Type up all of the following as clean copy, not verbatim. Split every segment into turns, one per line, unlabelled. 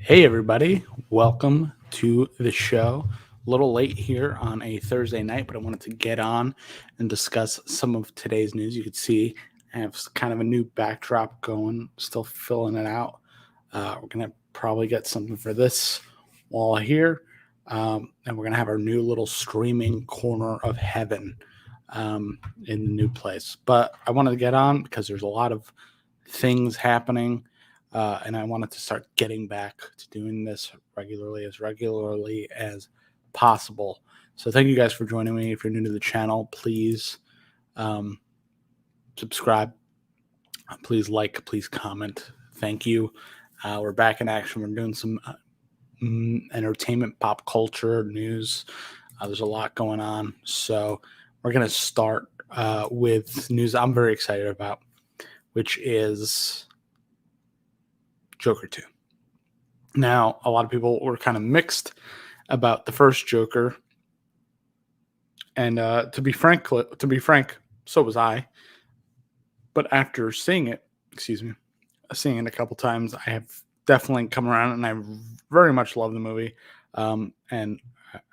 Hey, everybody. Welcome to the show. A little late here on a Thursday night, but I wanted to get on and discuss some of today's news. You could see I have kind of a new backdrop going, still filling it out. We're going to probably get something for this wall here. And we're going to have our new little streaming corner of heaven in the new place. But I wanted to get on because there's a lot of things happening. And I wanted to start getting back to doing this regularly as possible. So thank you guys for joining me. If you're new to the channel, please subscribe. Please like, please comment. Thank you. We're back in action. We're doing some entertainment, pop culture, news. There's a lot going on. So we're going to start with news I'm very excited about, which is Joker 2. Now, a lot of people were kind of mixed about the first Joker, and to be frank, so was I. But after seeing it a couple times, I have definitely come around, and I very much love the movie. And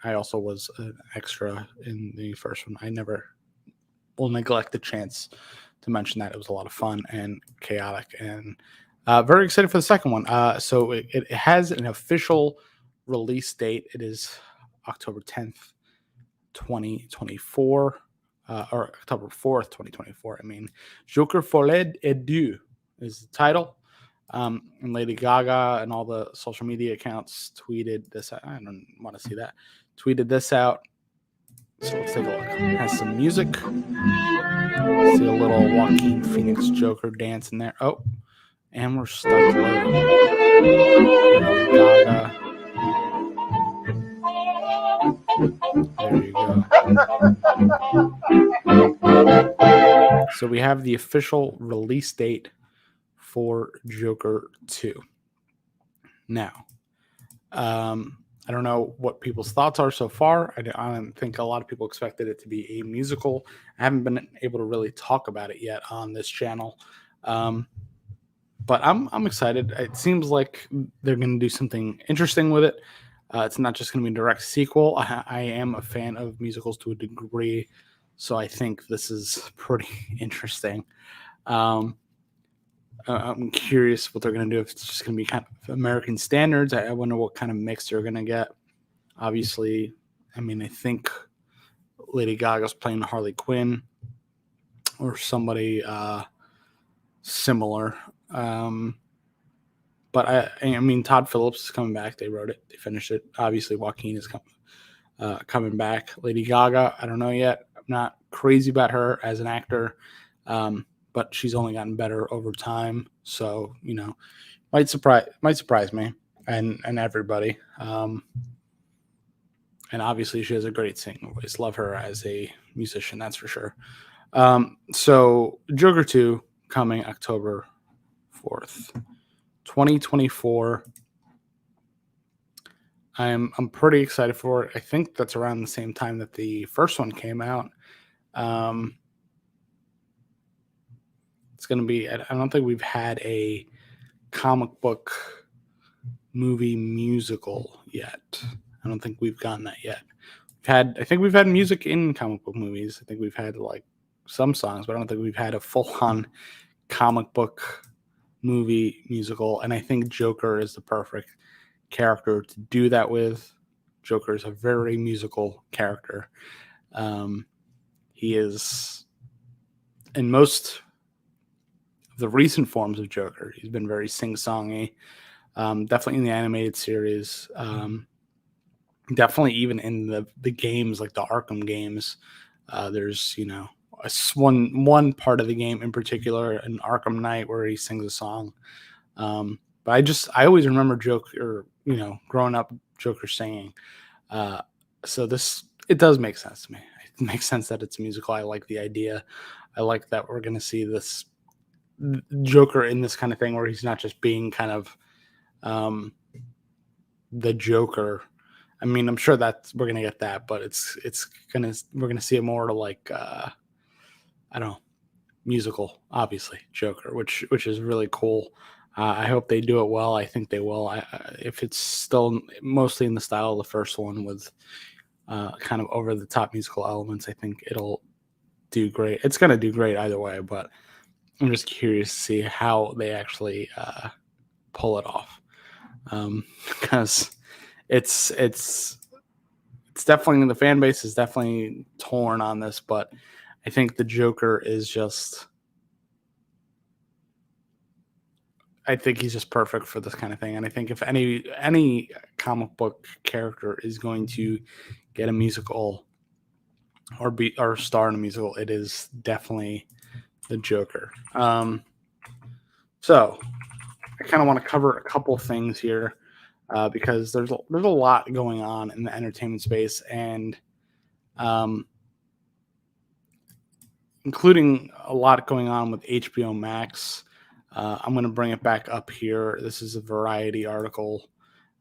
I also was an extra in the first one. I never will neglect the chance to mention that. It was a lot of fun and chaotic, and very excited for the second one. So it has an official release date. It is October 10th, 2024, or October 4th, 2024. I mean, Joker Folie et Deux is the title. And Lady Gaga and all the social media accounts tweeted this out. I don't want to see that. Tweeted this out. So let's take a look. It has some music. See a little Joaquin Phoenix Joker dance in there. Oh. And we're stuck loading. Gaga. There you go. So we have the official release date for Joker 2. Now, I don't know what people's thoughts are so far. I don't think a lot of people expected it to be a musical. I haven't been able to really talk about it yet on this channel. But I'm excited. It seems like they're going to do something interesting with it. It's not just going to be a direct sequel. I am a fan of musicals to a degree, so I think this is pretty interesting. I'm curious what they're going to do. If it's just going to be kind of American standards, I wonder what kind of mix they're going to get. Obviously, I mean, I think Lady Gaga's playing Harley Quinn or somebody similar. But I mean, Todd Phillips is coming back. They wrote it. They finished it. Obviously, Joaquin is coming back. Lady Gaga, I don't know yet. I'm not crazy about her as an actor, but she's only gotten better over time. So, might surprise me and everybody. And obviously, she has a great singing voice. Love her as a musician, that's for sure. So, Joker 2 coming October 4th, 2024. I'm pretty excited for it. I think that's around the same time that the first one came out. It's going to be, I don't think we've had a comic book movie musical yet. I don't think we've gotten that yet. I think we've had music in comic book movies. I think we've had like some songs, but I don't think we've had a full-on comic book movie musical, and I think Joker is the perfect character to do that with. Joker is a very musical character. He is, in most of the recent forms of Joker, he's been very sing-songy. Definitely in the animated series. Definitely even in the games, like the Arkham games. There's, one part of the game in particular, an Arkham Knight, where he sings a song. But I always remember Joker, growing up, Joker singing. So it does make sense to me. It makes sense that it's a musical. I like the idea. I like that we're going to see this Joker in this kind of thing where he's not just being kind of the Joker. I mean, I'm sure that we're going to get that, but we're going to see it more like, I don't know, musical, obviously, Joker, which is really cool. I hope they do it well. I think they will. If it's still mostly in the style of the first one with kind of over the top musical elements, I think it'll do great. It's going to do great either way, but I'm just curious to see how they actually pull it off. Because it's definitely, the fan base is definitely torn on this, but I think the Joker is just, I think he's just perfect for this kind of thing. And I think if any comic book character is going to get a musical or star in a musical, it is definitely the Joker. So I kind of want to cover a couple things here because there's a lot going on in the entertainment space, and including a lot going on with HBO Max. I'm going to bring it back up here. This is a Variety article.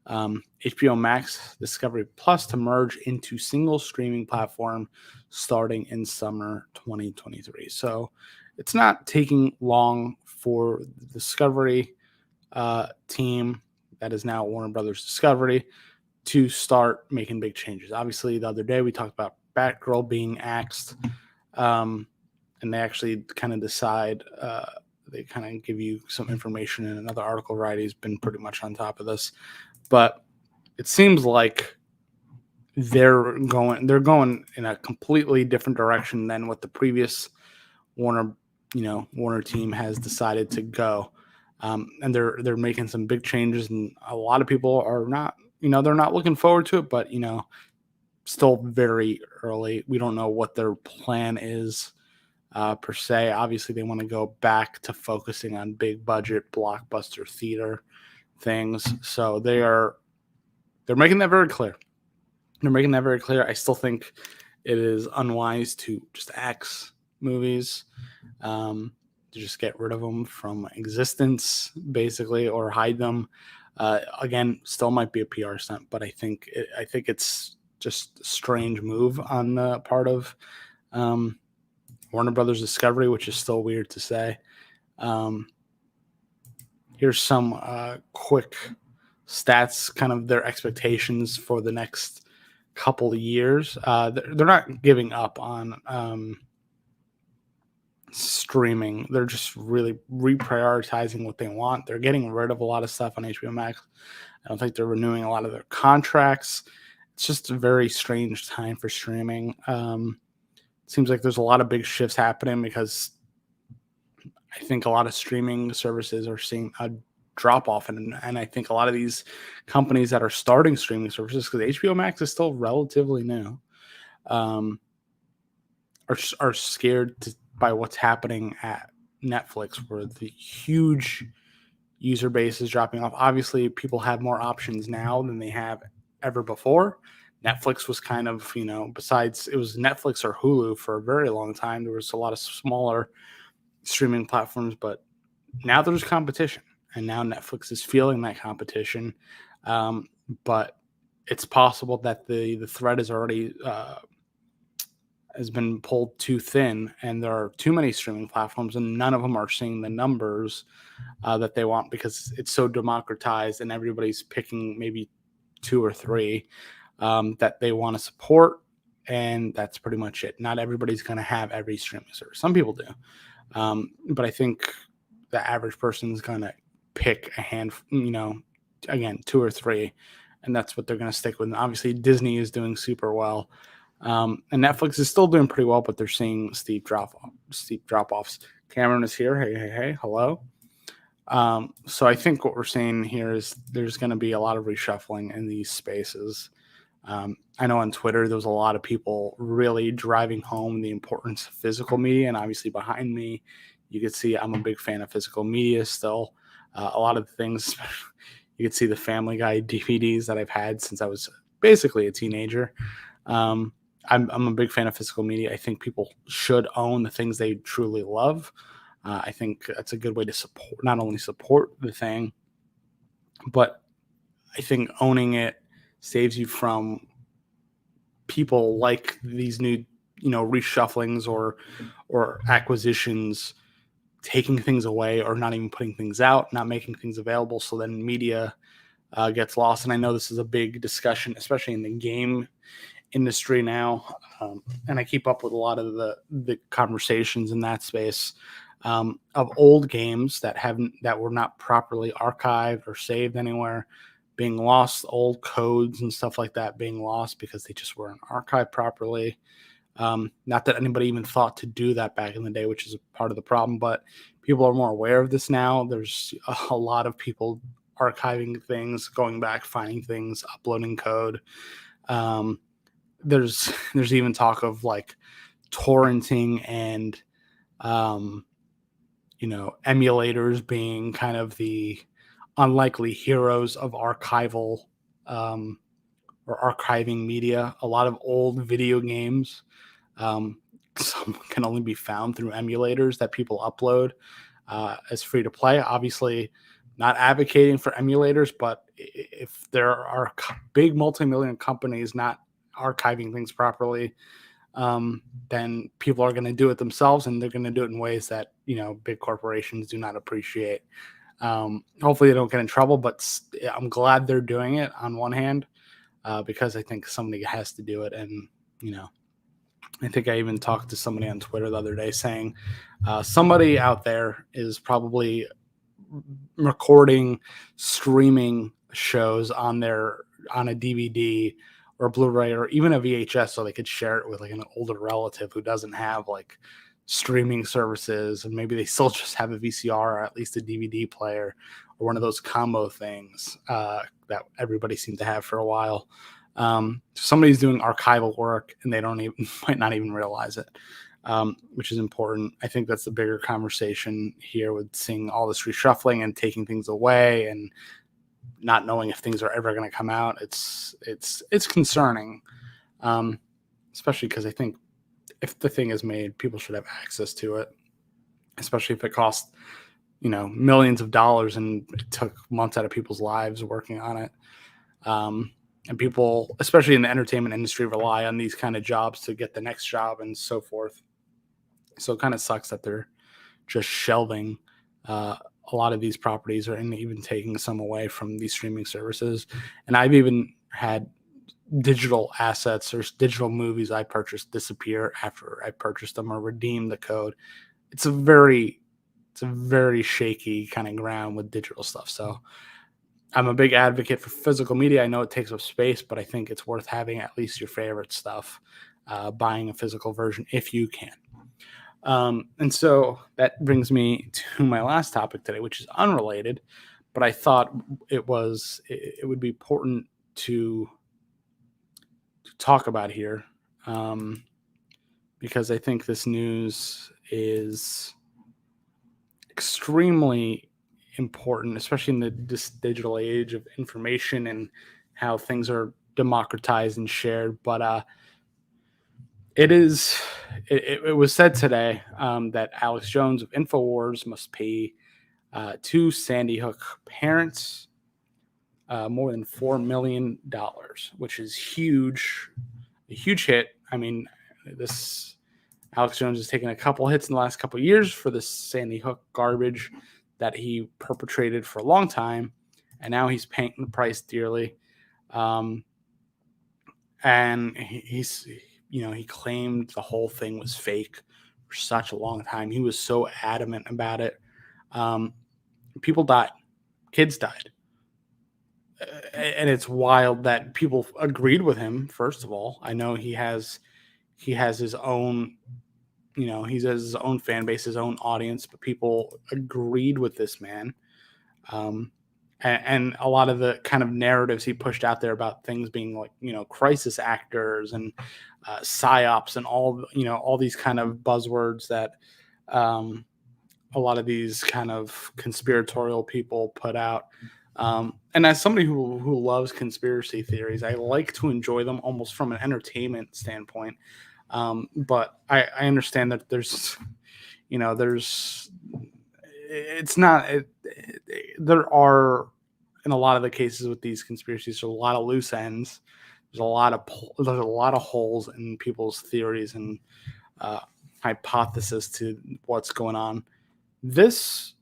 HBO Max Discovery Plus to merge into single streaming platform starting in summer 2023. So it's not taking long for the Discovery team that is now Warner Brothers Discovery to start making big changes. Obviously, the other day we talked about Batgirl being axed, and they actually kind of decide. They kind of give you some information in another article. Variety's been pretty much on top of this, but it seems like they're going in a completely different direction than what the previous Warner team has decided to go. And they're making some big changes, and a lot of people are not, they're not looking forward to it, but still very early. We don't know what their plan is per se. Obviously, they want to go back to focusing on big budget blockbuster theater things. So they're making that very clear. They're making that very clear. I still think it is unwise to just axe movies, to just get rid of them from existence, basically, or hide them. Again, still might be a PR stunt, but I think it's just a strange move on the part of Warner Brothers Discovery, which is still weird to say. Here's some quick stats, kind of their expectations for the next couple of years. They're not giving up on streaming. They're just really reprioritizing what they want. They're getting rid of a lot of stuff on HBO Max. I don't think they're renewing a lot of their contracts. It's just a very strange time for streaming. Seems like there's a lot of big shifts happening because I think a lot of streaming services are seeing a drop off, and I think a lot of these companies that are starting streaming services, because HBO Max is still relatively new, are scared by what's happening at Netflix, where the huge user base is dropping off. Obviously, people have more options now than they have ever before. Netflix was kind of, besides it was Netflix or Hulu for a very long time, there was a lot of smaller streaming platforms, but now there's competition, and now Netflix is feeling that competition. But it's possible that the thread is already has been pulled too thin, and there are too many streaming platforms, and none of them are seeing the numbers that they want, because it's so democratized and everybody's picking maybe two or three that they want to support, and that's pretty much it. Not everybody's going to have every streaming service. Some people do, but I think the average person is going to pick a hand, again, two or three, and that's what they're going to stick with. And obviously, Disney is doing super well. And Netflix is still doing pretty well, but they're seeing steep drop-offs. Cameron is here. Hey, hello. So I think what we're seeing here is there's going to be a lot of reshuffling in these spaces. I know on Twitter there was a lot of people really driving home the importance of physical media, and obviously behind me you can see I'm a big fan of physical media still. A lot of things you can see the Family Guy DVDs that I've had since I was basically a teenager. I'm a big fan of physical media. I think people should own the things they truly love. I think that's a good way to not only support the thing, but I think owning it saves you from people like these new, reshufflings or acquisitions taking things away or not even putting things out, not making things available. So then media gets lost. And I know this is a big discussion, especially in the game industry now. And I keep up with a lot of the conversations in that space of old games that were not properly archived or saved anywhere being lost, old codes and stuff like that being lost because they just weren't archived properly. Not that anybody even thought to do that back in the day, which is a part of the problem, but people are more aware of this now. There's a lot of people archiving things, going back, finding things, uploading code. There's even talk of like torrenting and emulators being kind of the unlikely heroes of archival or archiving media. A lot of old video games some can only be found through emulators that people upload as free to play. Obviously, not advocating for emulators, but if there are big multi-million companies not archiving things properly, then people are going to do it themselves, and they're going to do it in ways that big corporations do not appreciate. Hopefully, they don't get in trouble, but I'm glad they're doing it on one hand because I think somebody has to do it, and I think I even talked to somebody on Twitter the other day saying somebody out there is probably recording streaming shows on a DVD or a Blu-ray or even a VHS so they could share it with like an older relative who doesn't have like streaming services, and maybe they still just have a VCR or at least a DVD player or one of those combo things that everybody seemed to have for a while. Somebody's doing archival work and they might not even realize it, which is important. I think that's the bigger conversation here with seeing all this reshuffling and taking things away and not knowing if things are ever going to come out. It's concerning, especially because I think if the thing is made, people should have access to it, especially if it costs millions of dollars and it took months out of people's lives working on it. And people, especially in the entertainment industry, rely on these kind of jobs to get the next job and so forth. So it kind of sucks that they're just shelving a lot of these properties or even taking some away from these streaming services. And I've even had digital assets or digital movies I purchased disappear after I purchased them or redeemed the code. It's a very shaky kind of ground with digital stuff. So I'm a big advocate for physical media. I know it takes up space, but I think it's worth having at least your favorite stuff, buying a physical version if you can. And so that brings me to my last topic today, which is unrelated, but I thought it would be important to talk about here because I think this news is extremely important, especially in this digital age of information and how things are democratized and shared. But it was said today that Alex Jones of InfoWars must pay two Sandy Hook parents more than $4 million, which is huge, a huge hit. I mean, this Alex Jones has taken a couple hits in the last couple of years for this Sandy Hook garbage that he perpetrated for a long time, and now he's paying the price dearly. And he claimed the whole thing was fake for such a long time. He was so adamant about it. People died, kids died. And it's wild that people agreed with him. First of all, I know he has his own, he has his own fan base, his own audience, but people agreed with this man. And a lot of the kind of narratives he pushed out there about things being like, crisis actors and psyops and all these kind of buzzwords that a lot of these kind of conspiratorial people put out. And as somebody who loves conspiracy theories, I like to enjoy them almost from an entertainment standpoint. But I understand that there are, in a lot of the cases with these conspiracies, there's a lot of loose ends. There's a lot of holes in people's theories and hypothesis to what's going on. this,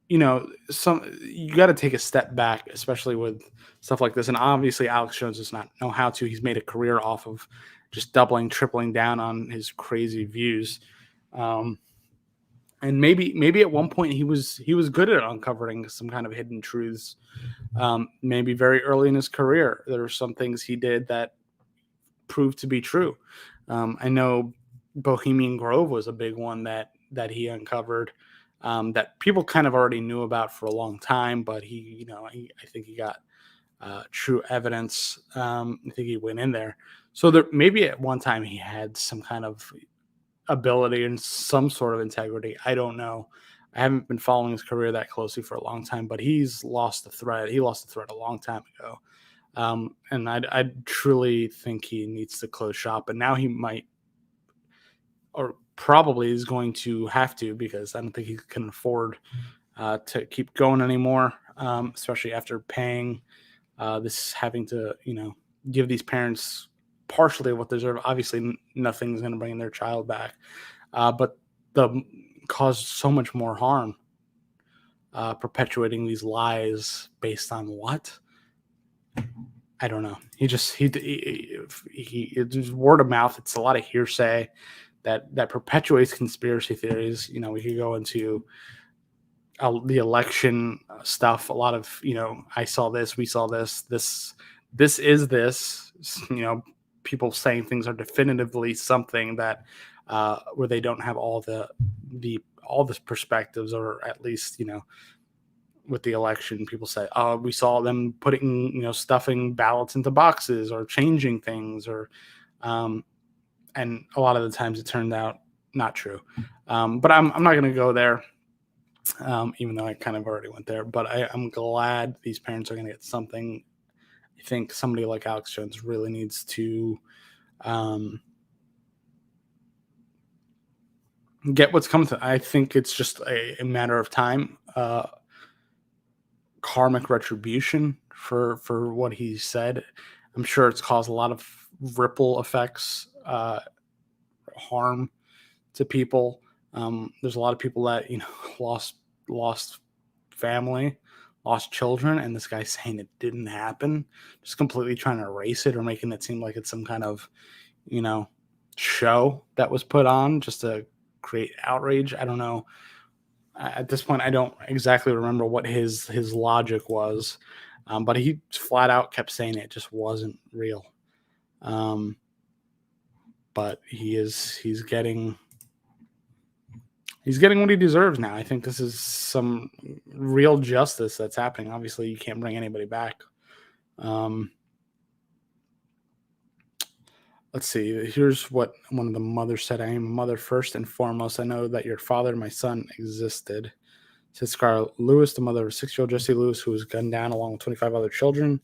you got to take a step back, especially with stuff like this. And obviously, Alex Jones does not know how to. He's made a career off of just doubling, tripling down on his crazy views. Um, and maybe at one point he was good at uncovering some kind of hidden truths. Maybe very early in his career, there were some things he did that proved to be true. I know Bohemian Grove was a big one that he uncovered, that people kind of already knew about for a long time, but I think he got true evidence. I think he went in there. So there, maybe at one time he had some kind of ability and some sort of integrity. I don't know. I haven't been following his career that closely for a long time, but he's lost the thread. He lost the thread a long time ago. And I truly think he needs to close shop. And now he might, or probably is going to have to, because I don't think he can afford to keep going anymore, especially after paying this, having to, give these parents partially what they deserve. Obviously, nothing's going to bring their child back, but the caused so much more harm, perpetuating these lies based on what? I don't know. It's word of mouth. It's a lot of hearsay that perpetuates conspiracy theories. We could go into the election stuff. A lot of I saw this, we saw this is this. People saying things are definitively something that where they don't have all the perspectives, or at least with the election, people say, "Oh, we saw them putting, stuffing ballots into boxes or changing things," and a lot of the times it turned out not true. But I'm not going to go there, even though I kind of already went there. But I'm glad these parents are going to get something. I think somebody like Alex Jones really needs to get what's coming to. I think it's just a matter of time. Karmic retribution for what he said. I'm sure it's caused a lot of ripple effects, harm to people. There's a lot of people that lost family, lost children, and this guy's saying it didn't happen, just completely trying to erase it or making it seem like it's some kind of show that was put on just to create outrage. I don't know. At this point, I don't exactly remember what his logic was, but he flat out kept saying it just wasn't real. But he's getting what he deserves now. I think this is some real justice that's happening. Obviously, you can't bring anybody back. Let's see. Here's what one of the mothers said. "I am a mother first and foremost. I know that your father, my son, existed." Said Scarlett Lewis, the mother of 6-year-old Jesse Lewis, who was gunned down along with 25 other children,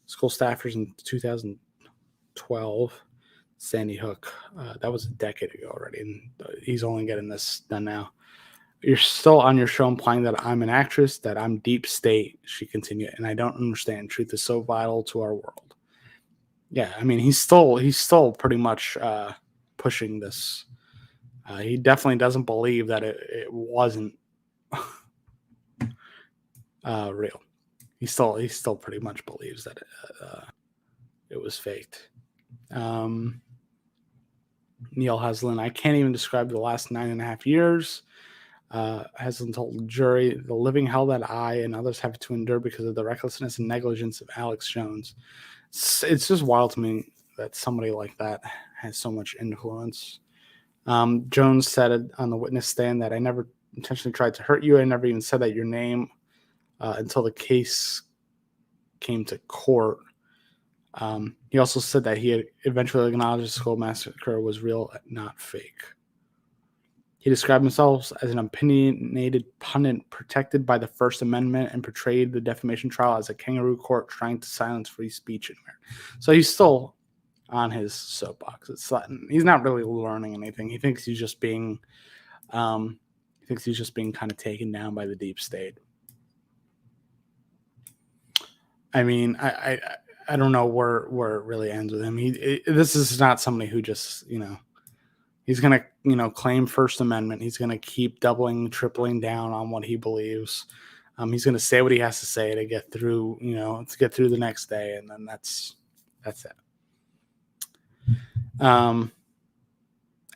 school staffers in 2012. Sandy Hook. That was a decade ago already, and he's only getting this done now. "You're still on your show implying that I'm an actress, that I'm deep state," she continued, "and I don't understand. Truth is so vital to our world." Yeah, I mean, he's still pretty much pushing this. He definitely doesn't believe that it wasn't real. He still pretty much believes that it was faked. Neil Haslin, "I can't even describe the last 9.5 years." Haslin told the jury, "The living hell that I and others have to endure because of the recklessness and negligence of Alex Jones." It's just wild to me that somebody like that has so much influence. Jones said on the witness stand that, "I never intentionally tried to hurt you. I never even said that your name until the case came to court." He also said that he had eventually acknowledged the school massacre was real, not fake. He described himself as an opinionated pundit protected by the First Amendment and portrayed the defamation trial as a kangaroo court trying to silence free speech in America. So he's still on his soapbox. He's not really learning anything. He thinks he's just being kind of taken down by the deep state. I mean, I don't know where it really ends with him. This is not somebody who just He's going to, claim First Amendment. He's going to keep doubling, tripling down on what he believes. He's going to say what he has to say to get through, to get through the next day. And then that's it. And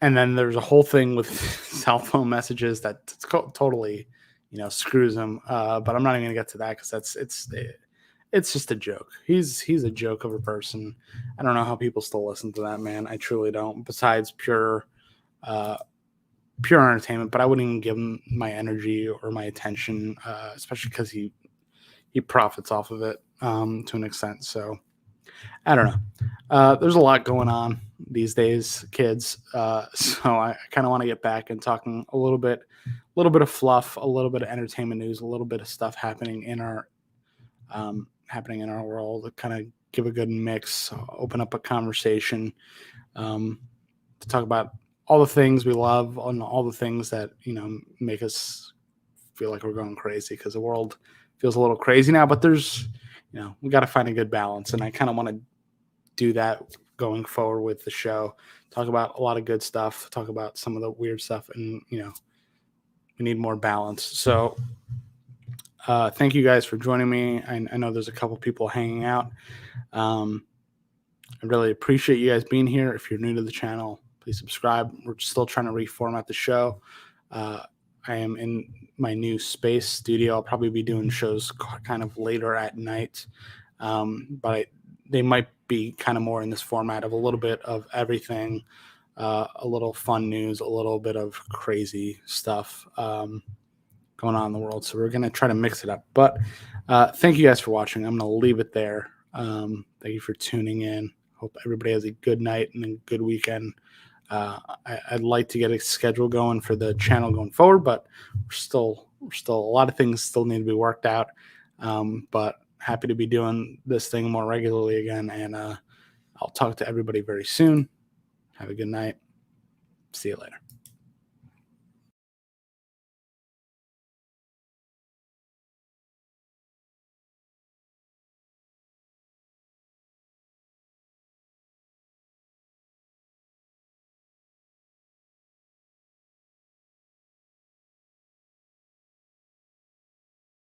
then there's a whole thing with cell phone messages that totally, screws him. But I'm not even going to get to that because it's just a joke. He's a joke of a person. I don't know how people still listen to that man. I truly don't. Besides pure entertainment, but I wouldn't even give him my energy or my attention, especially because he profits off of it to an extent. So I don't know. There's a lot going on these days, kids. So I kind of want to get back and talking a little bit of fluff, a little bit of entertainment news, a little bit of stuff happening in our world. Kind of give a good mix, open up a conversation to talk about all the things we love and all the things that make us feel like we're going crazy, because the world feels a little crazy now. But there's we got to find a good balance, and I kind of want to do that going forward with the show. Talk about a lot of good stuff, talk about some of the weird stuff, and we need more balance. So thank you guys for joining me. I know there's a couple people hanging out. I really appreciate you guys being here. If you're new to the channel, please subscribe. We're still trying to reformat the show. I am in my new space studio. I'll probably be doing shows kind of later at night, but they might be kind of more in this format of a little bit of everything, a little fun news, a little bit of crazy stuff going on in the world. So we're going to try to mix it up. But thank you guys for watching. I'm going to leave it there. Thank you for tuning in. Hope everybody has a good night and a good weekend. I'd like to get a schedule going for the channel going forward, but we're still a lot of things still need to be worked out. But happy to be doing this thing more regularly again. And I'll talk to everybody very soon. Have a good night. See you later.